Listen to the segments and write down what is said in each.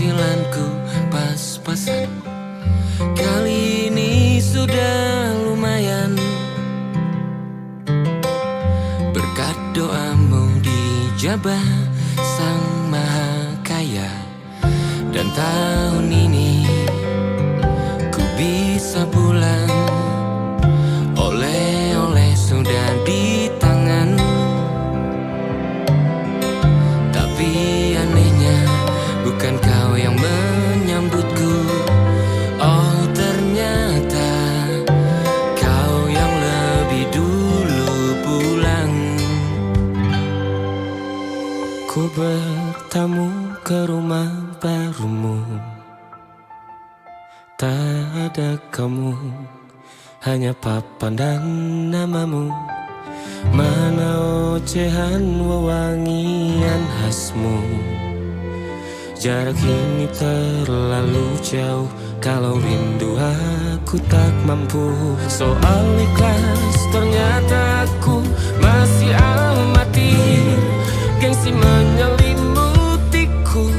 penghasilanku pas-pasan. Kali ini sudah lumayan, berkat doamu dijabah Sang Maha Kaya. Dan tahun ini ku bisa pulang, oleh-oleh sudah di tangan. Tapi anehnya bukan kau yang menyambutku. Oh, ternyata kau yang lebih dulu pulang. Ku bertamu ke rumah barumu, tak ada kamu, hanya papan dan namamu. Mana ocehan wewangian khasmu. Jarak ini terlalu jauh, kalau rindu aku tak mampu. Soal ikhlas ternyata aku masih amati. Gengsi menyelimutiku,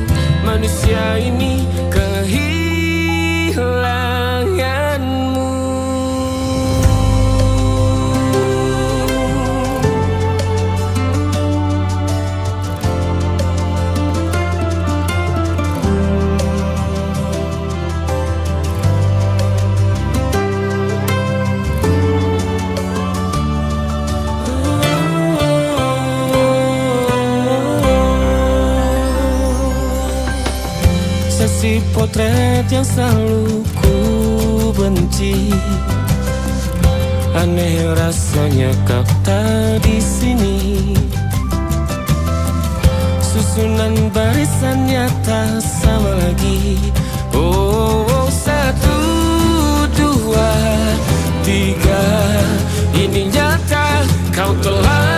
manusia ini kehilanganmu. Sesi potret yang selalu ku benci, aneh rasanya kau tak di sini. Susunan barisannya tak sama lagi. Oh, oh, 1, 2, 3, ini nyata kau telah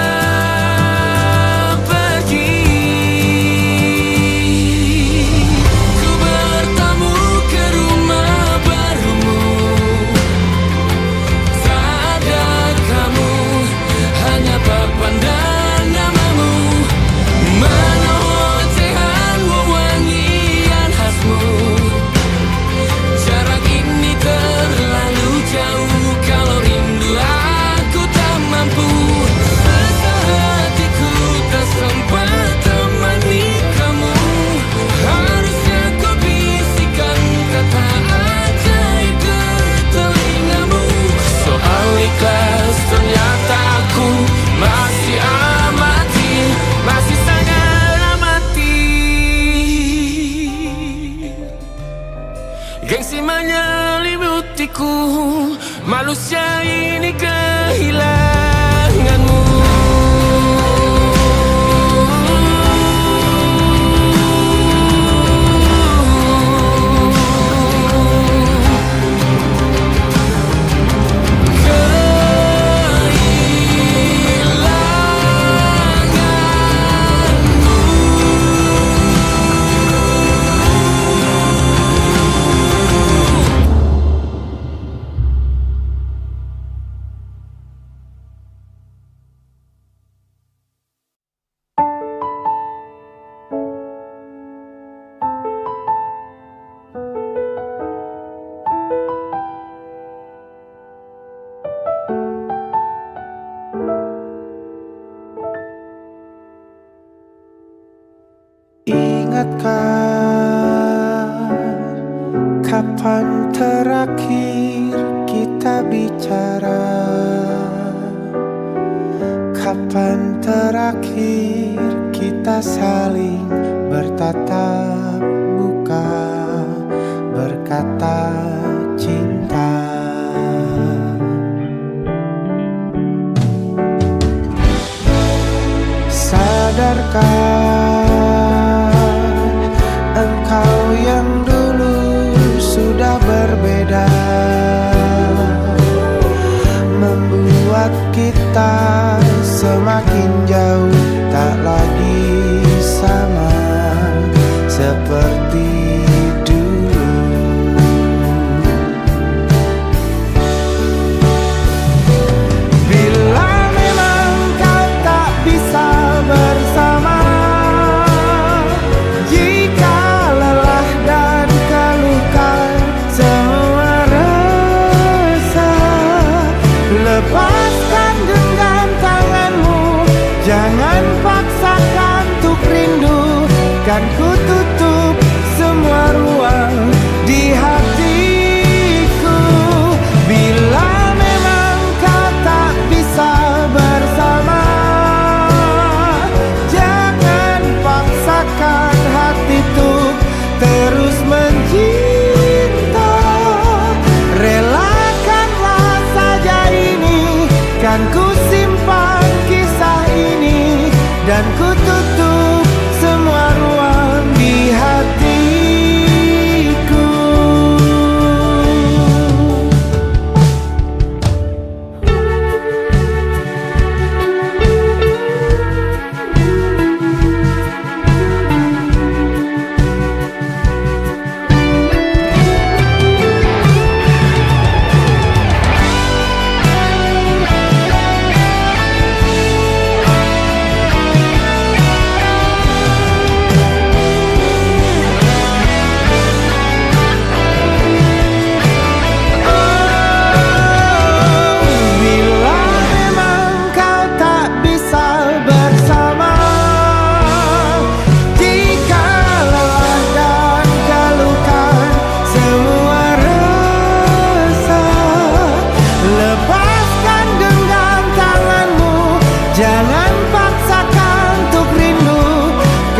gengsi menyelimutiku, manusia ini kehilanganmu. Ingatkah kapan terakhir kita bicara? Kapan terakhir kita saling bertatap muka, berkata cinta? Sadarkah engkau yang dulu sudah berbeda, membuat kita semakin jauh, tak lagi sama seperti dulu. Bila memang kau tak bisa bersama, jika lelah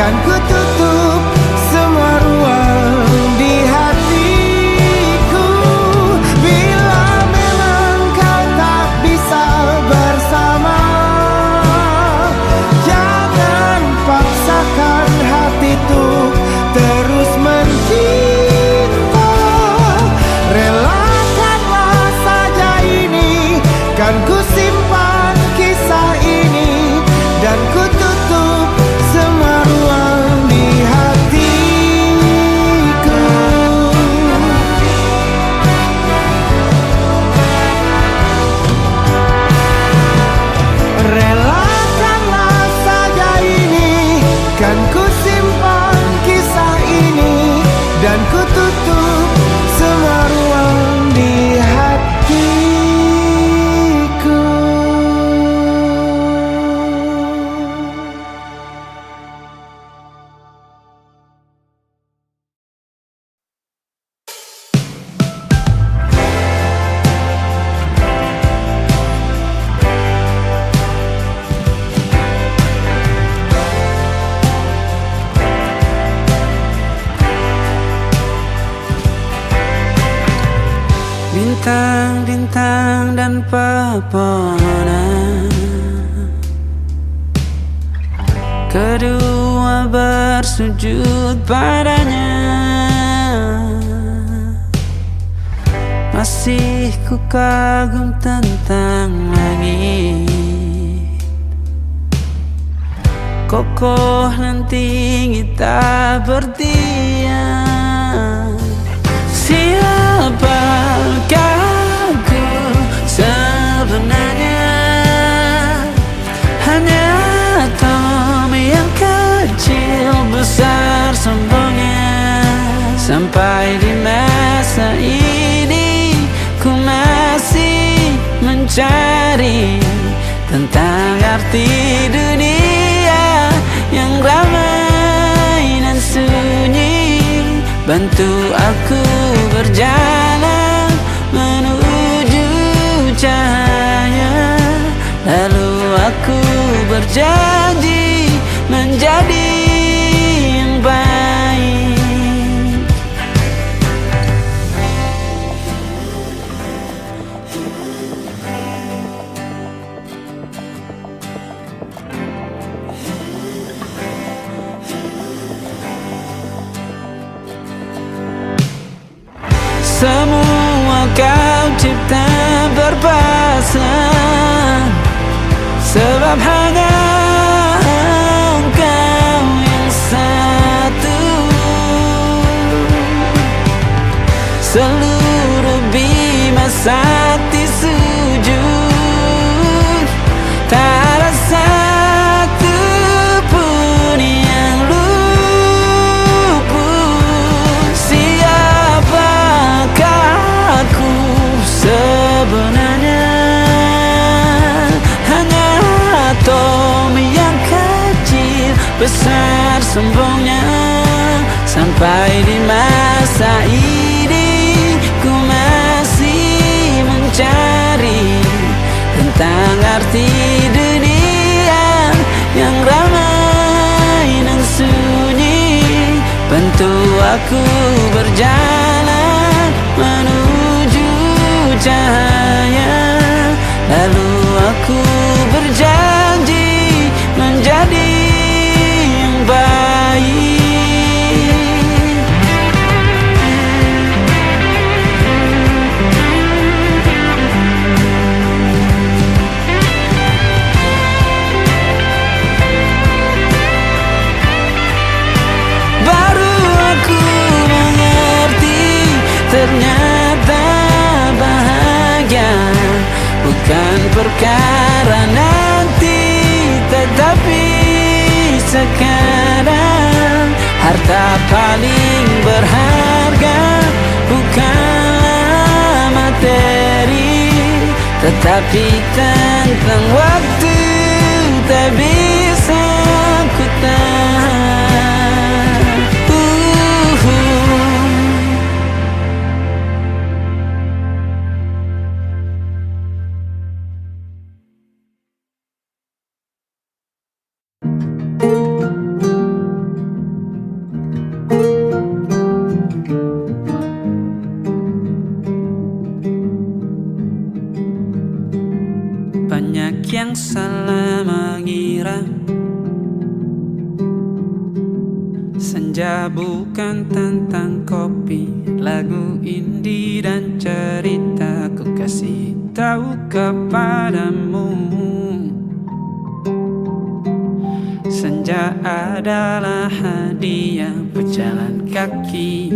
kan ku tutup semua ruang di hatiku. Bila memang kau tak bisa bersama, jangan paksakan hati tuh terus mencinta. Relakanlah saja ini, kan ku simpan kisah ini, dan ku tutup semua ruang di hatiku. Relakanlah saja ini, kan ku simpan kisah ini, dan ku tutup semua ruang di hatiku. Bintang-bintang dan pepohonan, kedua bersujud padanya. Masih ku kagum tentang langit, kokoh dan tinggi tak bertiang. Siapakah aku sebenarnya? Hanya Tommy yang kecil besar sombongnya. Sampai di masa ini ku masih mencari tentang arti dunia yang ramai dan sunyi. Bantu aku berjalan menuju cahaya, lalu aku berjanji menjadi yang baik. Semua kau cipta berpasang, sebab hanya engkau yang satu. Seluruh bima sakti sujud, tak ada satu pun yang luput. Siapakah aku sebenarnya? Hanya Tommy yang kecil besar sombongnya. Sampai di masa ini ku masih mencari tentang arti dunia yang ramai dan sunyi. Bantu aku berjalan menuju cahaya, lalu aku berjanji menjadi yang baik. Baru aku mengerti, ternyata bahagia bukan perkara nanti, tetapi sekarang. Harta paling berharga bukanlah materi, tetapi tentang waktu tak bisa ku tahan. salah mengira senja bukan tentang kopi, lagu indie dan cerita ku kasih tahu kepadamu. Senja adalah hadiah pejalan kaki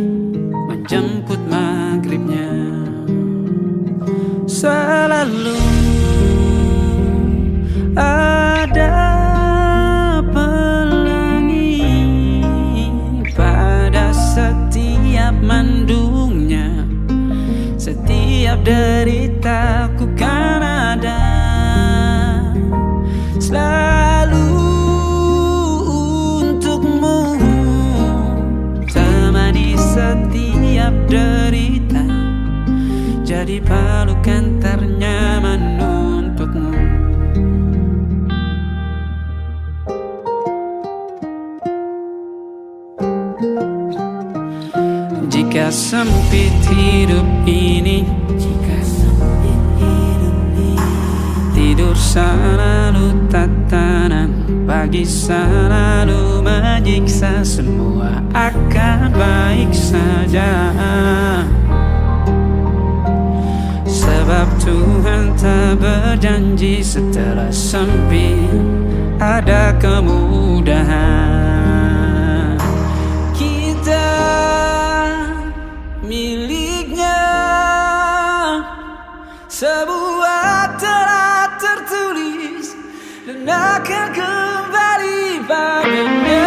menjemput maghribnya. Selalu ada pelangi pada setiap mendungnya. Setiap deritaku kan ada selalu untukmu, temani setiap derita, jadi pelukan ternyaman untukmu. Jika sempit hidup ini, tidur selalu tatanan, pagi selalu menyiksa, semua akan baik saja. Sebab Tuhan tak berjanji setelah sempit ada kemudahan. Kita miliknya, sebuah telah tertulis dan akan kembali padanya.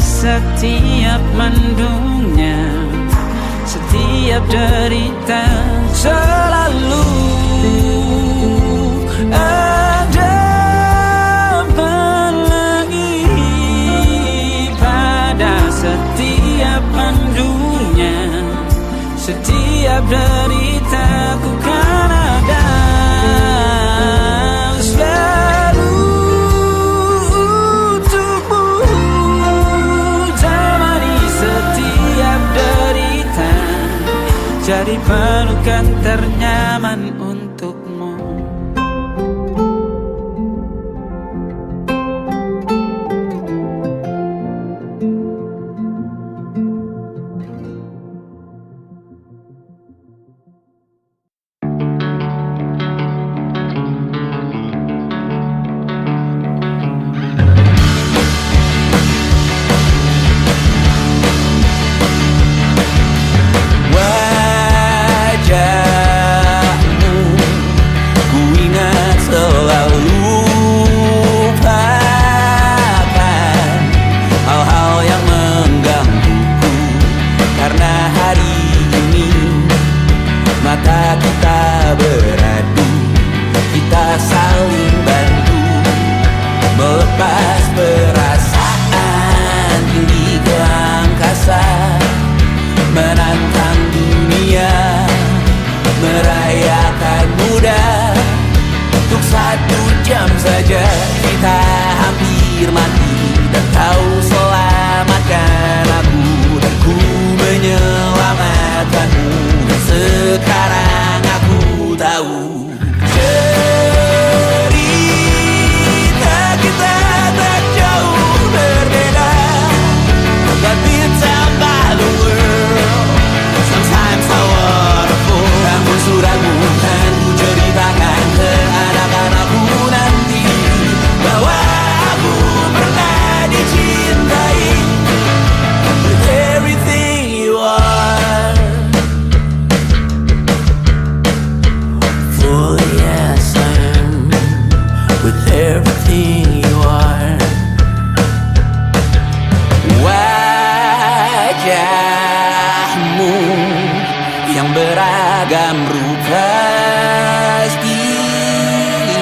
Setiap mendungnya, setiap derita, selalu ada pelangi pada setiap mendungnya. Setiap derita ku kan ada selalu jadi pelukan ternyaman untukmu. beragam rupa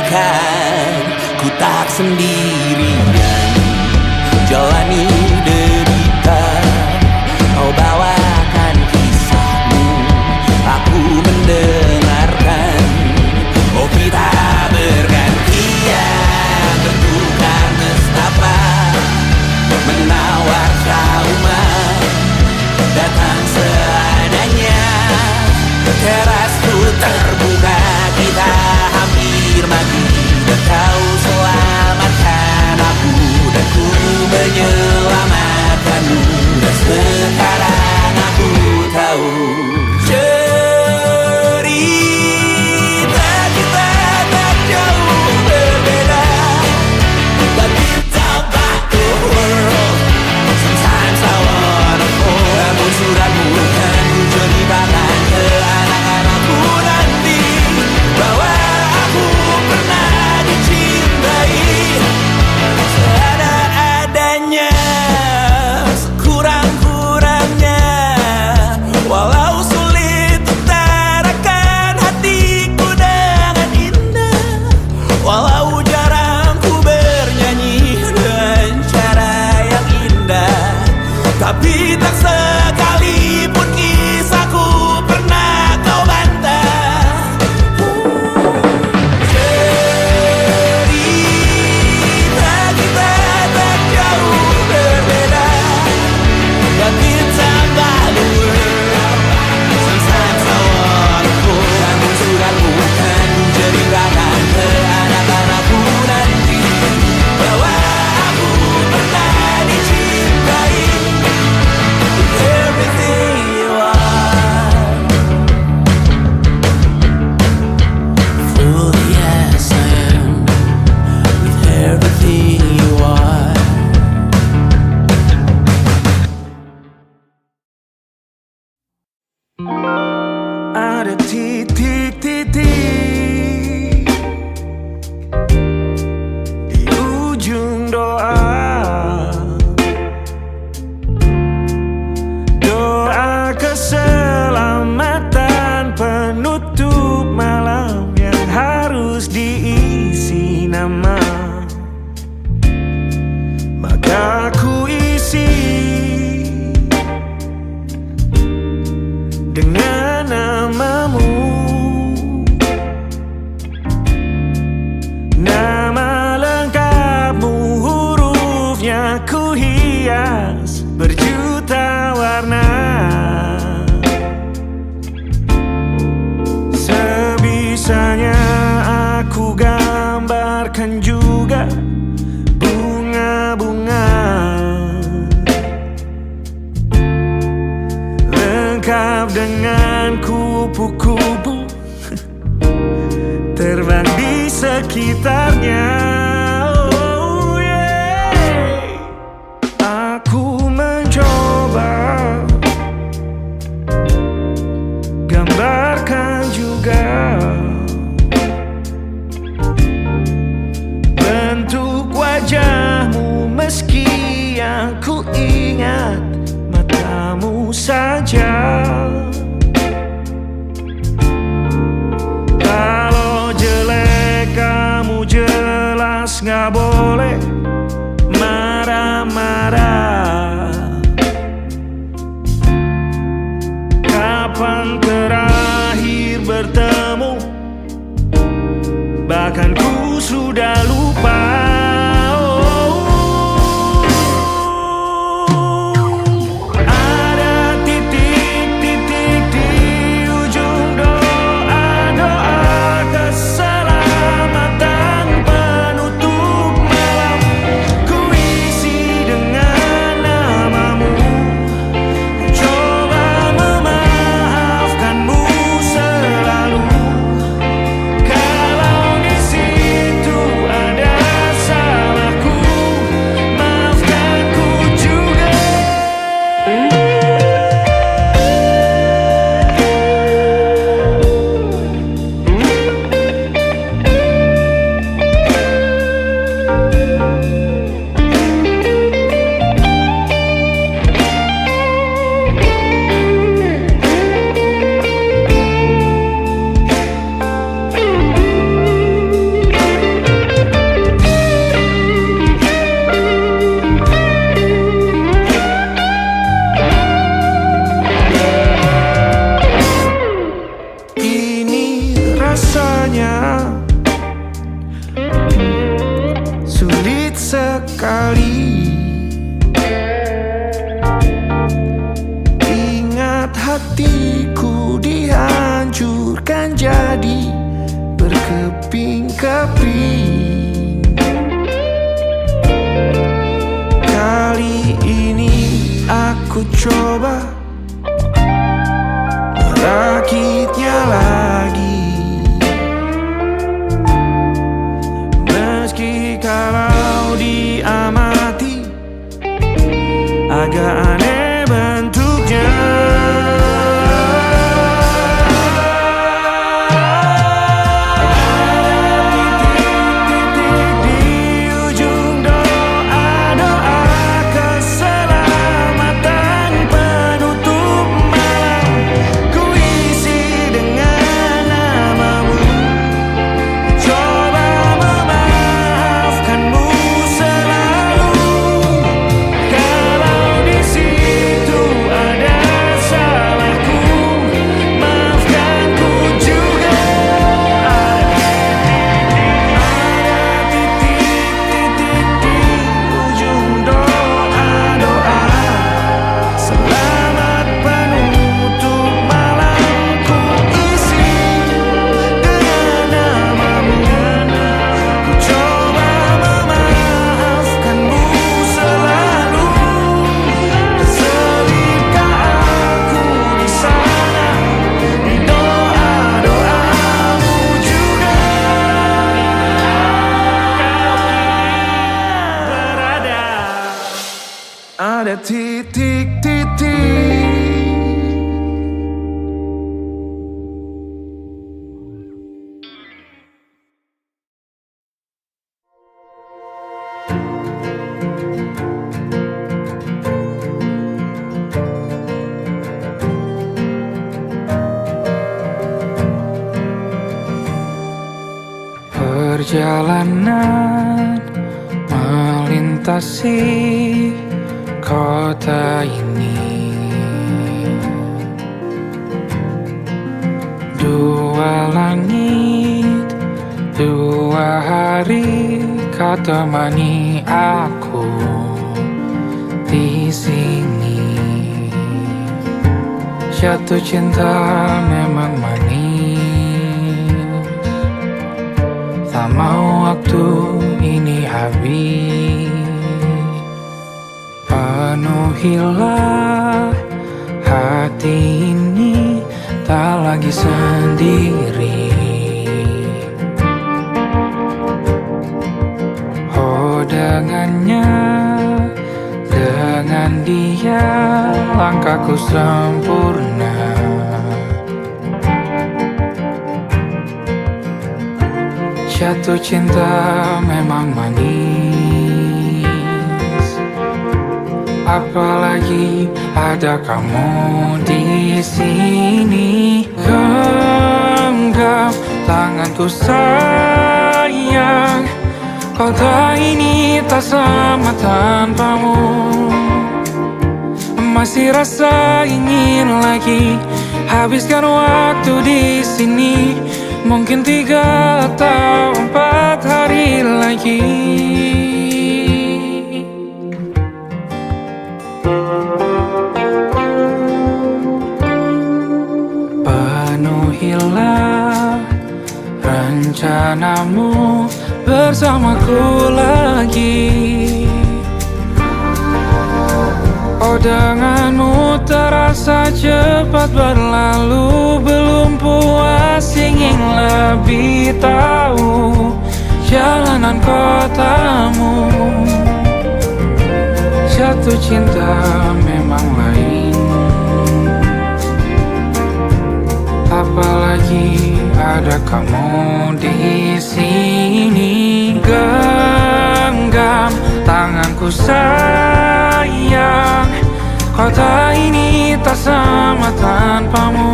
pastikan ku tak sendirian jalani derita, kau bawakan kisahmu, aku restu terbuka, kita hampir mati dan kau selamatkan aku dan ku menyelamatkanmu. Dan sekarang aku tahu cerita kita tak jauh berbeda, but it's about the world. Sometimes I wanna fall. Namun suratmu kan ku ceritakan ke anak-anakku nanti bahwa aku pernah dicintai seada-adanya, sekurang-kurangnya. Walau sulit utarakan hatiku dengan indah, walau jarang ku bernyanyi dengan cara yang indah, tapi tak sekalipun kisahku pernah kau bantah. Cerita kita tak jauh berbeda, but it's about the world. Sometimes I wanna fall. Namun suratmu kan ku ceritakan ke anak-anakku nanti bahwa aku pernah dicintai. Everything you are, fully as I am, with everything you are. Ada titik-titik di ujung doa, doa keselamatan penutup malam yang harus diisi nama. Maka ku isi dengan namamu, nama lengkapmu, hurufnya ku hias berjuta warna. Sebisanya aku gambarkan juga bunga-bunga, lengkap dengan kupu-kupu terbang di sekitarnya. Oh yeah. Aku mencoba gambarkan juga bentuk wajahmu, meski yang ku ingat matamu saja. Kalau jelek kamu jelas gak boleh marah-marah. Kapan terakhir bertemu, bahkan ku sudah lupa. sekali. Ingat hatiku dihancurkan akan jadi berkeping-keping. Kali ini aku coba merakitnya lagi, meski kalau diamati agak aneh bentuknya. Ada titik-titik. Perjalanan melintasi kota ini, dua langit, dua hari kau temani aku di sini. Jatuh cinta memang manis, tak mau waktu ini habis. Penuhilah hati ini, tak lagi sendiri. Oh dengannya, dengan dia langkahku sempurna. Jatuh cinta memang manis, apalagi ada kamu di sini. Genggam tanganku sayang, kota ini tak sama tanpamu. Masih rasa ingin lagi habiskan waktu di sini. Mungkin 3 atau 4 hari lagi. Penuhilah rencanamu bersamaku lagi. Oh denganmu terasa cepat berlalu, belum puas ingin lebih tahu jalanan kotamu. Jatuh cinta memang lain, apalagi ada kamu di sini. Genggam tanganku sayang, kota ini tak sama tanpamu.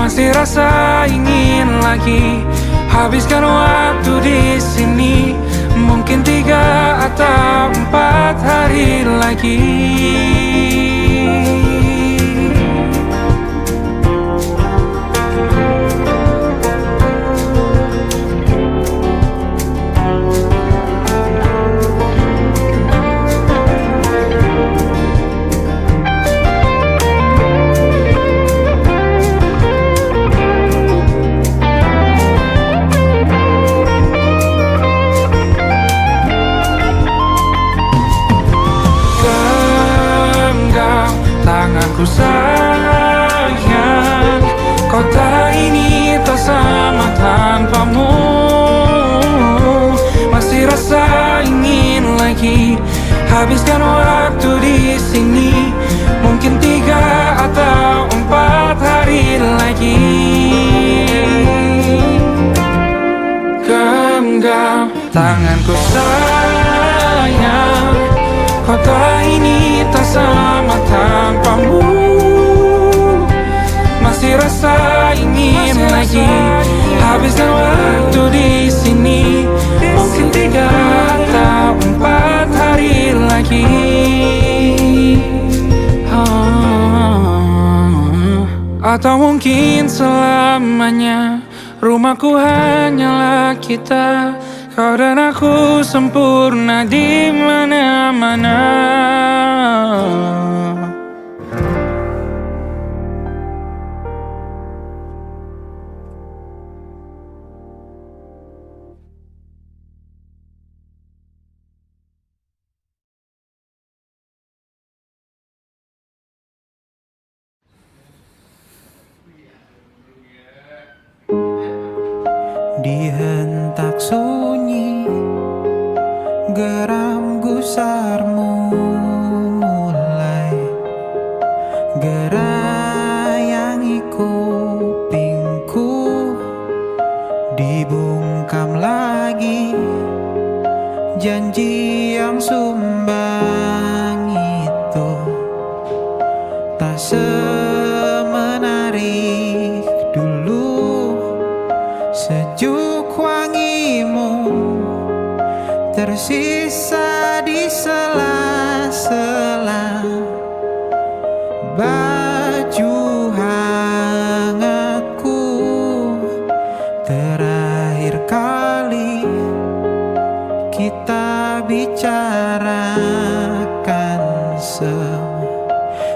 Masih rasa ingin lagi habiskan waktu di sini. Mungkin 3 atau 4 hari lagi. habiskan waktu di sini. Mungkin 3 atau 4 hari lagi. Genggam tanganku sayang, kota ini tak sama tanpamu. Masih rasa ingin lagi habiskan waktu di sini. Mungkin 3 atau 4 hari lagi. Atau mungkin selamanya. Rumahku hanyalah kita, kau dan aku sempurna di mana-mana. Di hentak sunyi, geram gusarmu mulai gerayangi kupingku. Dibungkam lagi janji yang sumbang itu, tak semenarik dulu. Sejuk wangimu tersisa di sela-sela baju hangatku. Terakhir kali kita bicarakan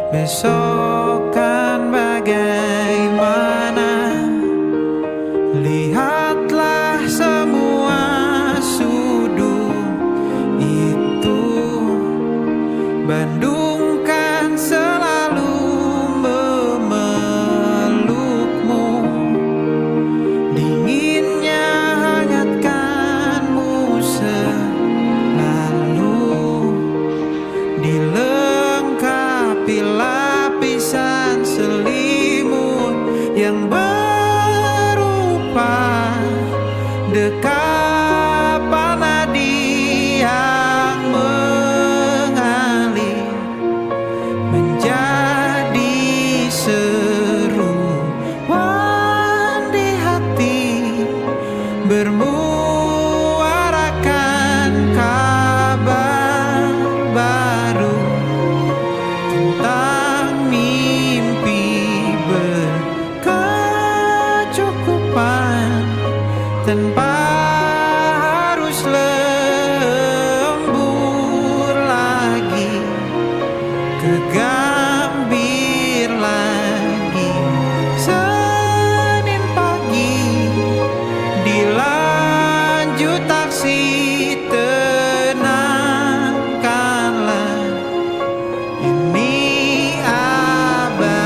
besokan bagaimana. Lihatlah semua sudut itu, Bandung kan selalu memelukmu. Dinginnya hangatkanmu selalu, dilengkapi lapisan selimut yang dekapan nadi yang mengalir menjadi seruan di hati, bermuarakan kabar baru tentang mimpi berkecukupan. Tanpa harus lembur lagi, kegambir lagi. Senin pagi dilanjut taksi, tenangkanlah ini abadi.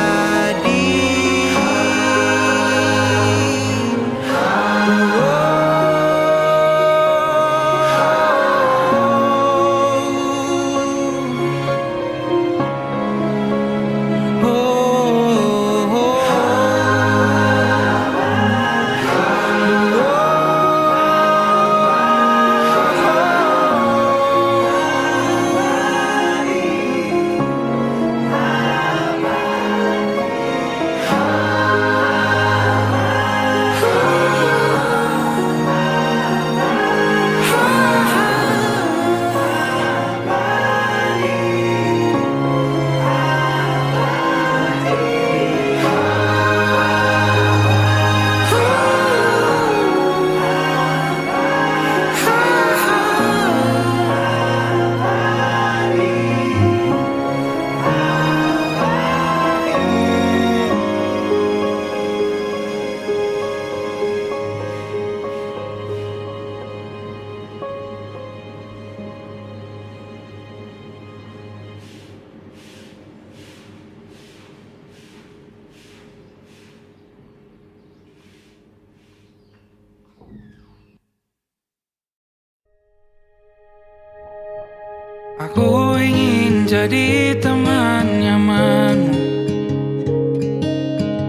Aku ingin jadi teman nyamanmu,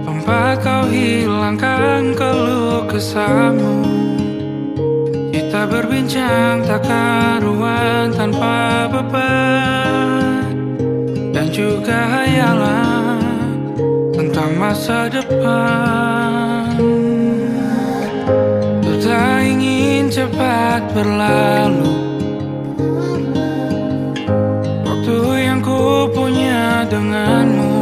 tempat kau hilangkan keluh kesahmu. Kita berbincang tak karuan tanpa beban, dan juga hayalan tentang masa depan. Ku tak ingin cepat berlalu waktu yang ku punya denganmu.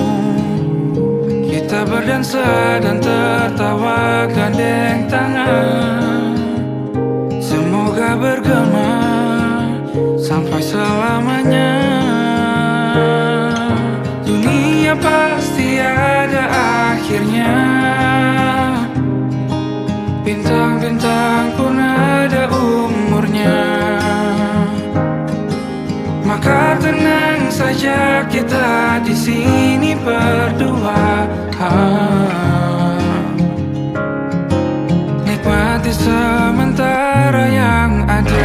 Kita berdansa dan tertawa gandeng tangan. Semoga bergema sampai selamanya. Dunia pasti ada akhirnya, bintang-bintang pun ada umurnya. Maka tenang saja kita di sini berdua. Nikmati sementara yang ada.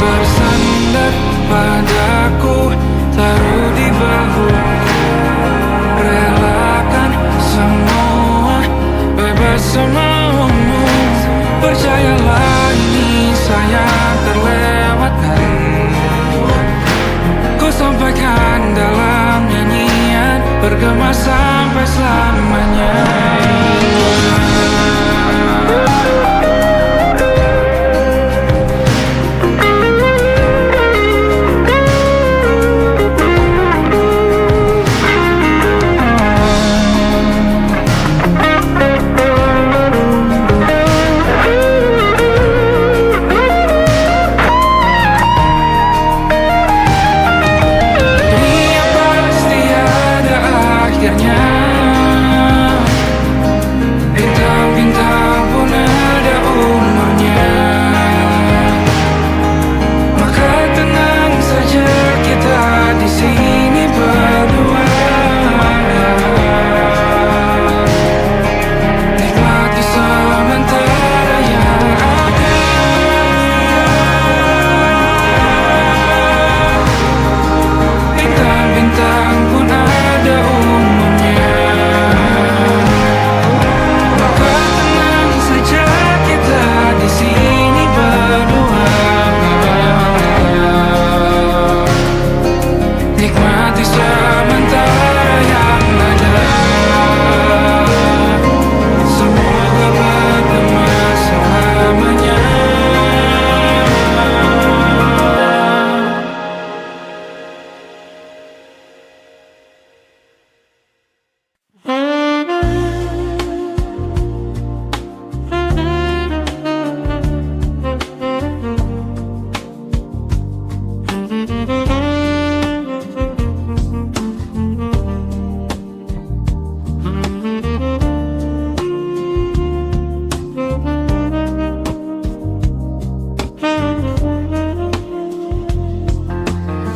Bersandar padaku, taruh di bahu, relakan semua, bebas semaumu. Percayalah ini sayang terlewatkan. Ku sampaikan dalam nyanyian, bergema sampai selamanya. Bintang-bintang pun ada umurnya. Maka tenang saja kita di sini berdua. Nikmati sementara yang ada. Bintang-bintang pun ada umurnya. Di sini berdua, nikmati sementara yang ada. Semoga bergema selamanya.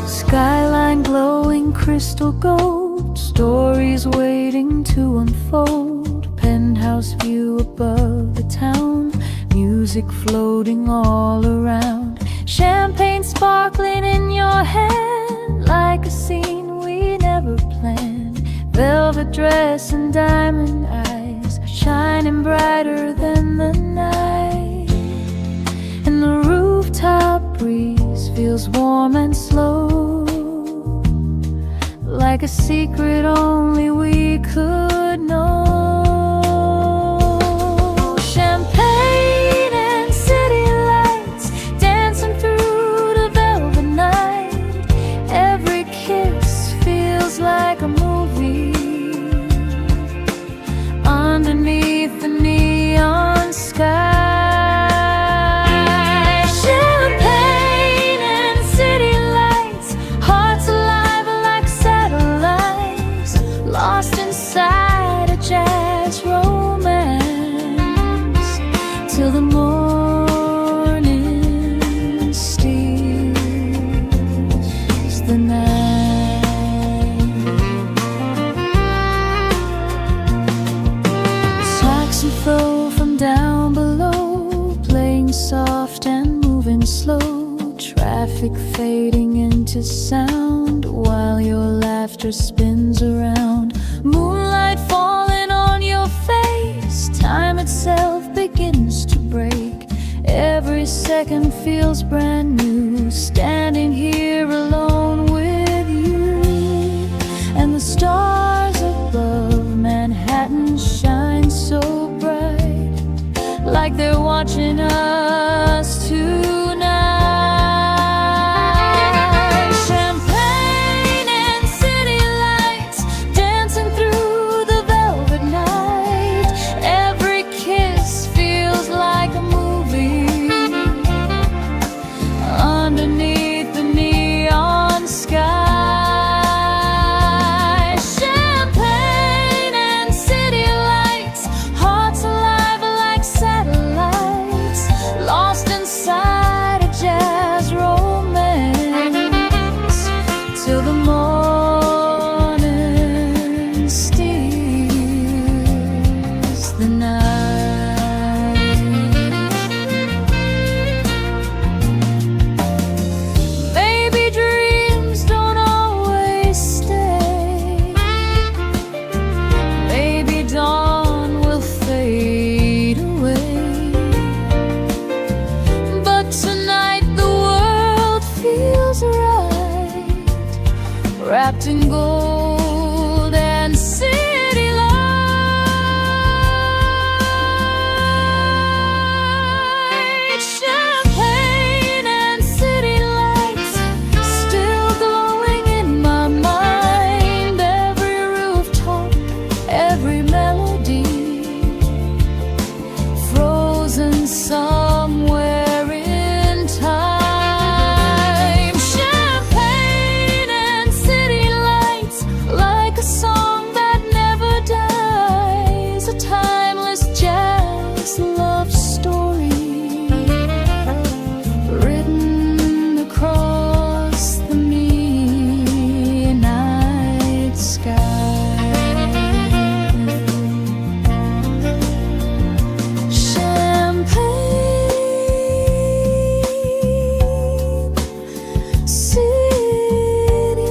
Skyline glowing crystal gold, stories waiting to unfold. Penthouse view above the town, music floating all around. Champagne sparkling in your hand, like a scene we never planned. Velvet dress and diamond eyes, shining brighter than the night. And the rooftop breeze feels warm and slow, like a secret only we could know. Champagne and city lights dancing through the velvet night. Every kiss feels like a movie underneath the neon sky. Lost inside a jazz slow, traffic fading into sound while your laughter spins around. Moonlight falling on your face, time itself begins to break. Every second feels brand new, standing here alone with you. And the stars above Manhattan shine so bright, like they're watching us tonight. Champagne and city lights dancing through the velvet night. Every kiss feels like a movie underneath the neon sky. Champagne and city lights, hearts alive like satellites, lost inside a jazz romance, till the morning steals the night. Maybe dreams don't always stay. Maybe dawn will fade away. But tonight the world feels right, wrapped in gold and city lights. Champagne and city lights still glowing in my mind. Every rooftop, every melody, frozen somewhere in time. Champagne and city lights, like a song that never dies, a timeless jazz love story written across the midnight sky. Champagne, city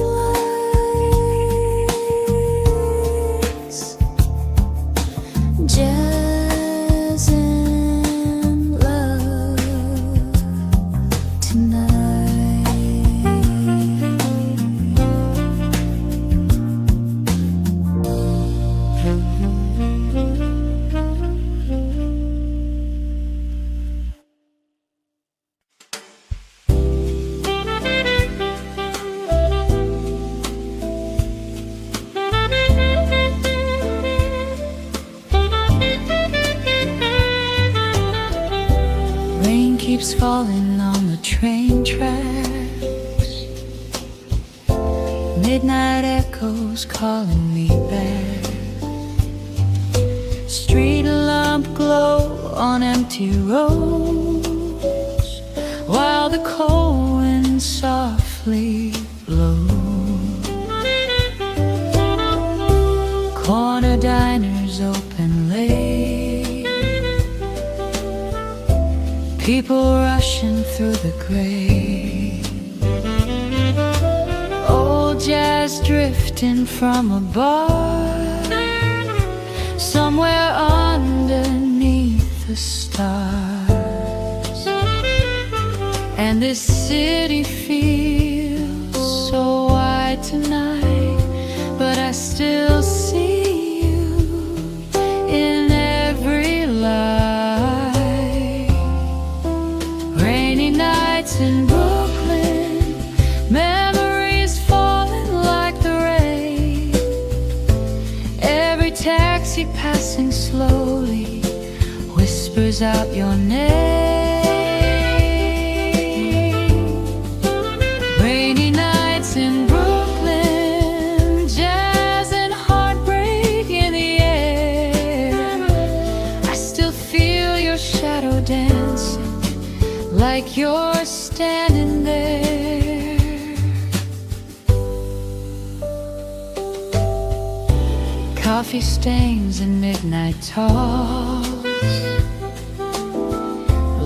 lights, jazz and love tonight. Rain keeps falling on the train tracks. Midnight echoes calling me back. Street lamp glow on empty roads, while the cold wind softly blows. Corner diners open late, people rushing through the gray. Old jazz drifting from a bar, somewhere underneath the stars. And this city feels so wide tonight, but I still see you in every light. Rainy nights in Brooklyn, memories falling like the rain. Every taxi passing slowly whispers out your name. Rainy nights in Brooklyn, jazz and heartbreak in the air. I still feel your shadow dancing, like you're standing there. Coffee stains and midnight talks,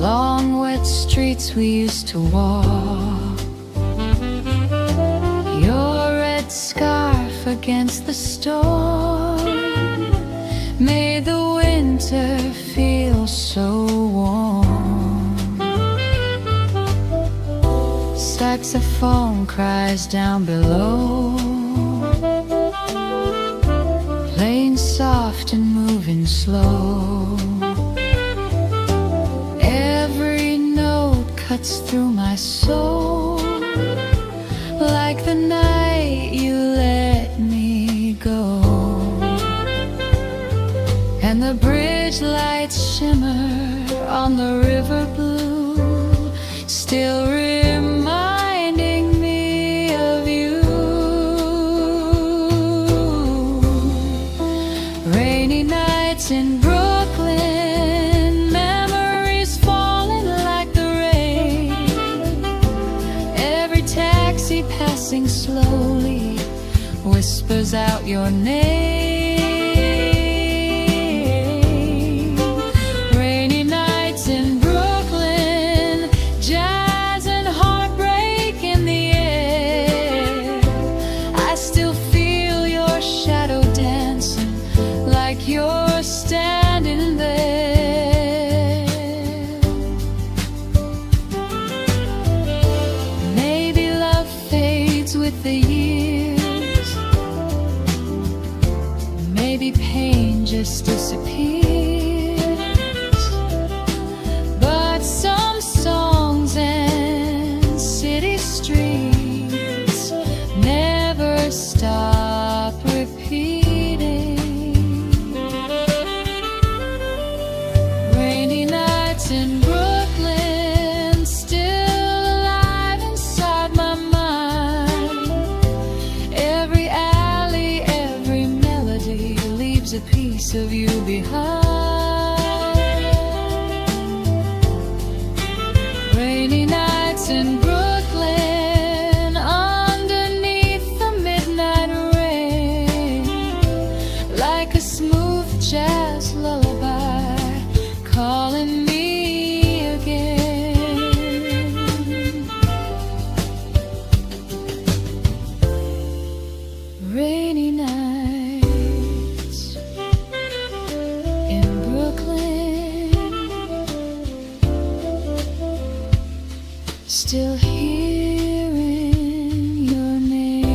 long wet streets we used to walk, your red scarf against the storm made the winter feel so warm. Saxophone cries down below, playing soft and moving slow. Every note cuts through my soul, like the night you let me go. And the bridge lights shimmer on the river blue, still reminding me of you. Rainy nights in Brooklyn, memories falling like the rain. Every taxi passing slowly whispers out your name. Rainy nights in Brooklyn, jazz and heartbreak in the air. I still feel your shadow dancing like you're standing there. Maybe love fades with the years, maybe pain just disappears, but some songs and city streets never stop repeating. Rainy nights in Brooklyn, still alive inside my mind. Every alley, every melody leaves a piece of you behind. Rainy nights in Brooklyn, underneath the midnight rain, like a smooth jazz lullaby calling me again. Rainy nights in Brooklyn, still hearing your name.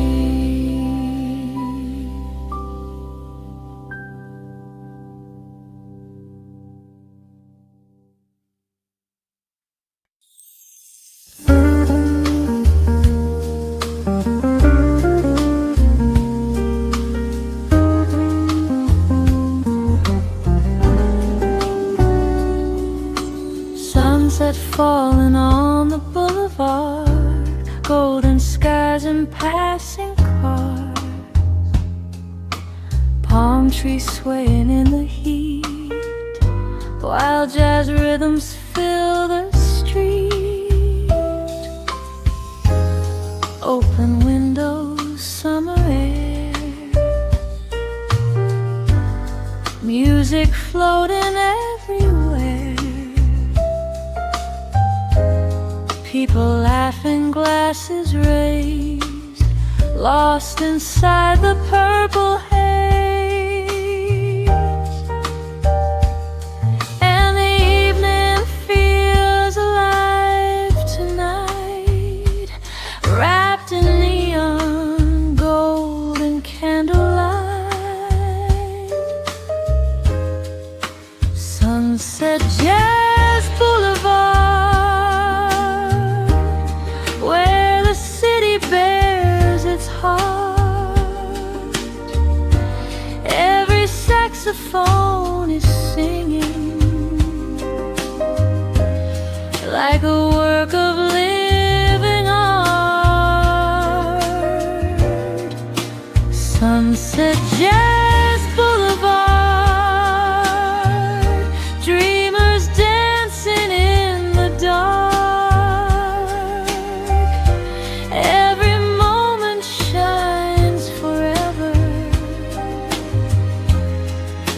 Sunset falling on the boulevard, golden skies and passing cars, palm trees swaying in the heat, while jazz rhythms fill the street. Open windows, summer air, music floating everywhere, people laughing, glasses raised, lost inside the purple haze. And the evening feels alive tonight, wrapped in neon, gold and candlelight. Sunset Jazz Boulevard, where the city bears its heart. Every saxophone is singing like a work of living art. Sunset Jazz Boulevard, dreamers dancing in the dark. Every moment shines forever,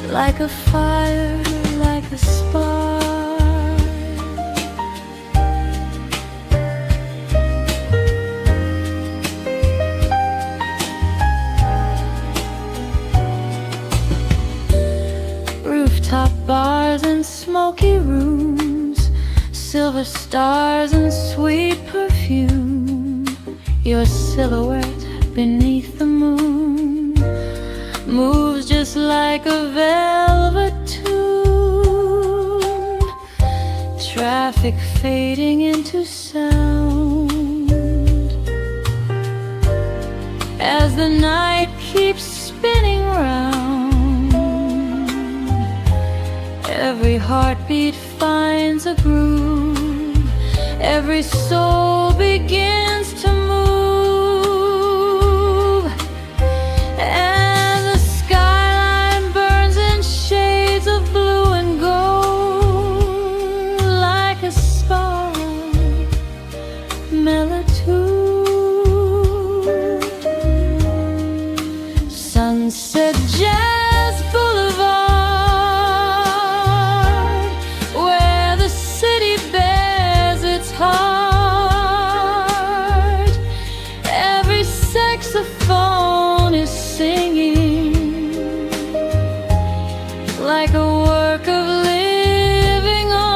like a fire, like a spark. Stars and sweet perfume, your silhouette beneath the moon moves just like a velvet tune. Traffic fading into sound as the night keeps spinning round. Every heartbeat finds a groove, every soul begins to move, and the skyline burns in shades of blue and gold, like a spark mellitude. Sunset Jazz Boulevard, where the city bears its heart. Every saxophone is singing like a work of living art.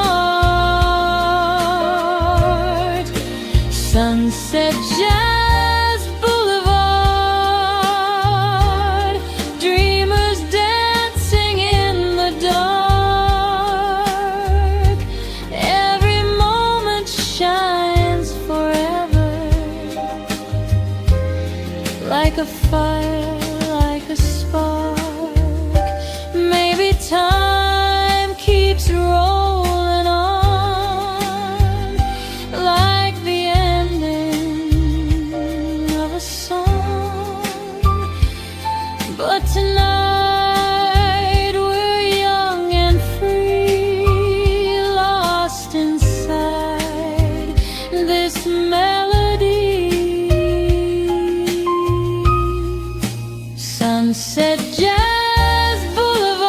Sunset Jazz Boulevard, dreamers dancing in the dark. Every moment shines forever, like a fire, like a spark. Maybe time keeps rolling on, like the ending of a song. But tonight we're young and free, lost inside this melody. Sunset Jazz Boulevard,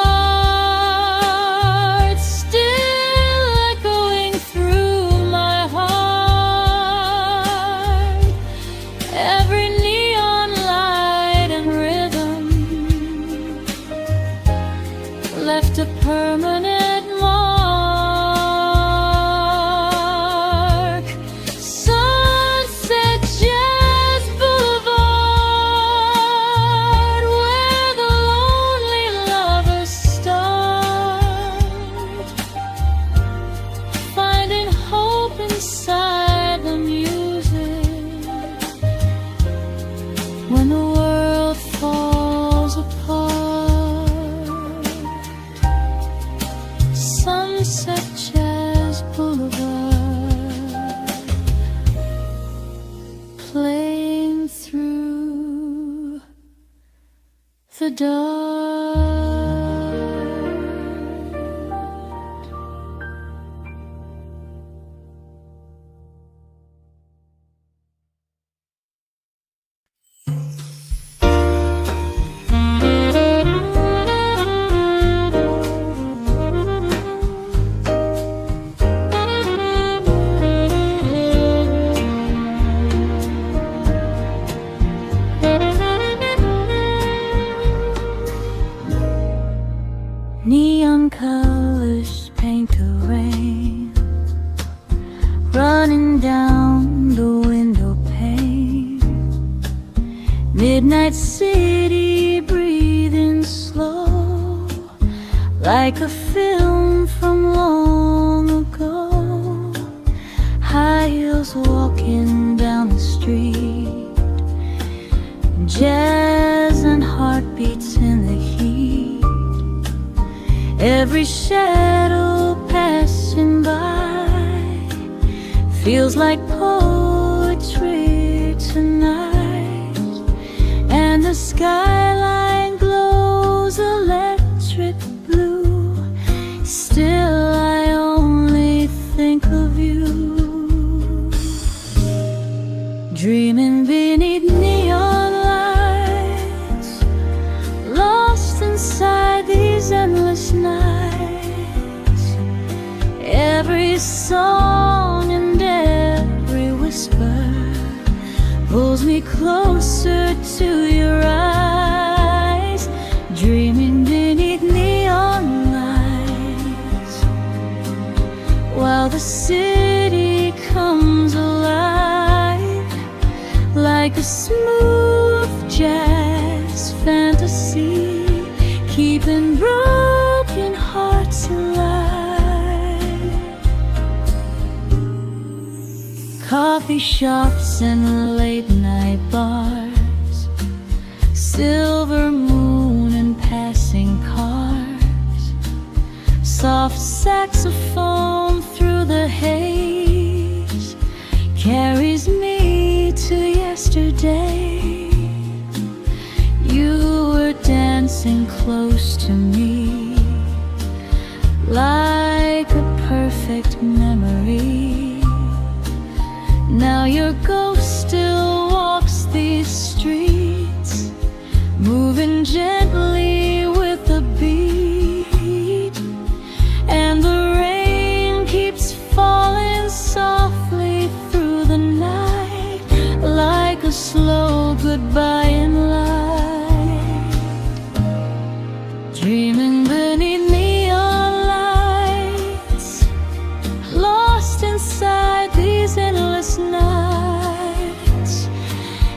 still echoing through my heart. Every neon light and rhythm left a permanent mark. Sunset Jazz Boulevard, where the lonely lovers start, finding hope inside the music when the world falls apart. Sunset Jazz Boulevard, playing through the dark. Neon colors paint the rain, running down the window pane. Midnight city breathing slow, like a film from long ago. High heels walking down the street, jazz and heartbeats in the heat. Every shadow passing by feels like poetry tonight, and the skyline glows electric blue. Still I only think of you, dreaming beneath neon lights, lost inside these endless nights. Every song and every whisper pulls me closer to your eyes, dreaming beneath neon lights, while the city smooth jazz fantasy, keeping broken hearts alive. Coffee shops and late night bars, silver moon and passing cars, soft saxophone through the haze carries me to yesterday. You were dancing close to me, like a perfect memory. Now your ghost still walks these streets, moving gently with the beat, and the rain keeps falling softly through the night, like a slow goodbye in light. Dreaming beneath neon lights, lost inside these endless nights.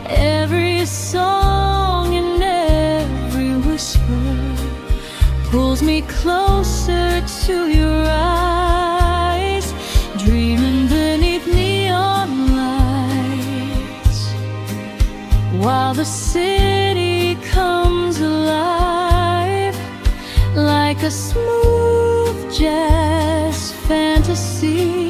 Every song and every whisper pulls me closer to your eyes. Dreaming beneath neon lights, while the city comes alive, like a smooth jazz fantasy,